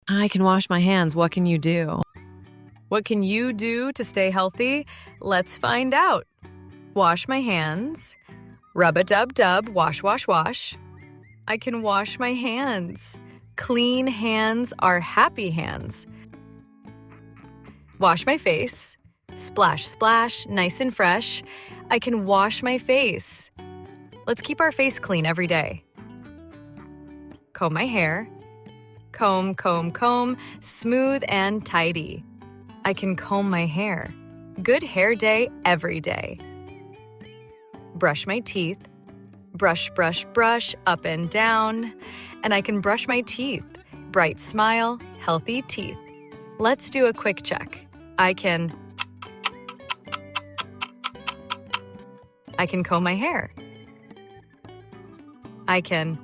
I can wash my hands. What can you do? What can you do to stay healthy? Let's find out. Wash my hands. Rub-a-dub-dub, wash, wash, wash. I can wash my hands. Clean hands are happy hands. Wash my face. Splash, splash, nice and fresh. I can wash my face. Let's keep our face clean every day. Comb my hair. Comb, comb, comb, smooth and tidy. I can comb my hair. Good hair day every day. Brush my teeth. Brush, brush, brush, up and down. And I can brush my teeth. Bright smile, healthy teeth. Let's do a quick check. I can comb my hair. I can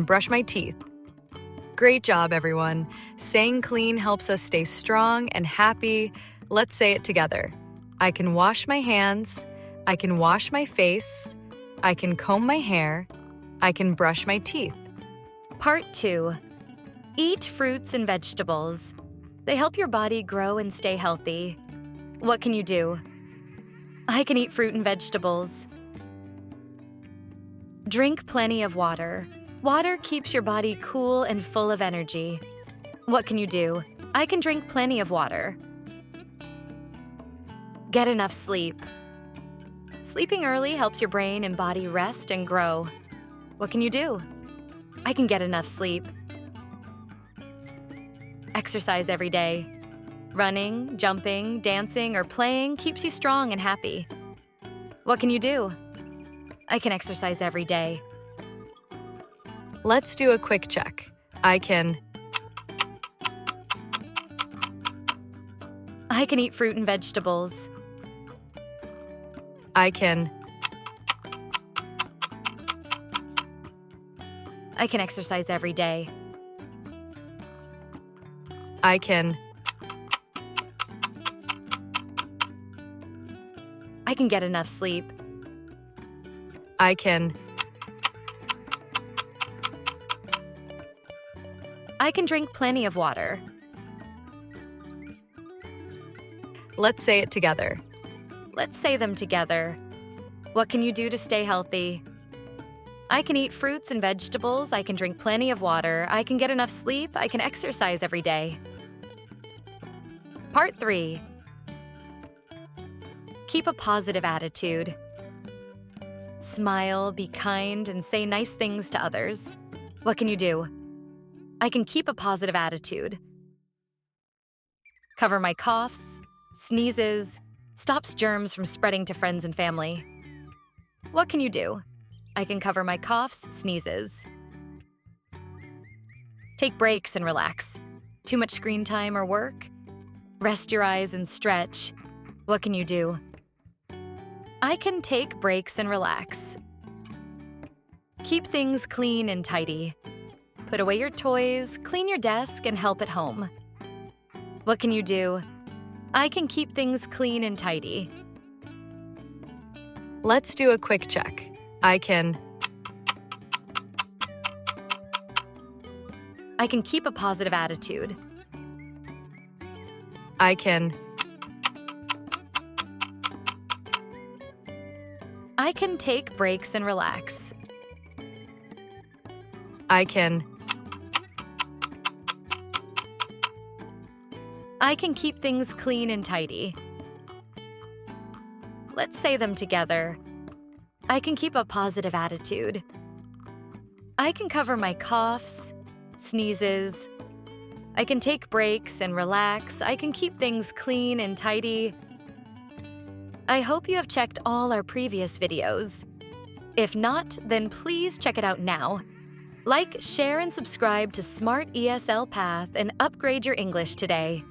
brush my teeth. Great job, everyone. Staying clean helps us stay strong and happy. Let's say it together. I can wash my hands. I can wash my face. I can comb my hair. I can brush my teeth. Part 2. Eat fruits and vegetables. They help your body grow and stay healthy. What can you do? I can eat fruit and vegetables. Drink plenty of water. Water keeps your body cool and full of energy. What can you do? I can drink plenty of water. Get enough sleep. Sleeping early helps your brain and body rest and grow. What can you do? I can get enough sleep. Exercise every day. Running, jumping, dancing, or playing keeps you strong and happy. What can you do? I can exercise every day. Let's do a quick check. I can eat fruit and vegetables. I can exercise every day. I can get enough sleep. I can drink plenty of water. Let's say it together. Let's say them together. What can you do to stay healthy? I can eat fruits and vegetables. I can drink plenty of water. I can get enough sleep. I can exercise every day. Part 3. Keep a positive attitude. Smile, be kind, and say nice things to others. What can you do? I can keep a positive attitude. Cover my coughs, sneezes, stops germs from spreading to friends and family. What can you do? I can cover my coughs, sneezes. Take breaks and relax. Too much screen time or work? Rest your eyes and stretch. What can you do? I can take breaks and relax. Keep things clean and tidy. Put away your toys, clean your desk, and help at home. What can you do? I can keep things clean and tidy. Let's do a quick check. I can keep a positive attitude. I can take breaks and relax. I can keep things clean and tidy. Let's say them together. I can keep a positive attitude. I can cover my coughs, sneezes. I can take breaks and relax. I can keep things clean and tidy. I hope you have checked all our previous videos. If not, then please check it out now. Like, share, and subscribe to Smart ESL Path and upgrade your English today.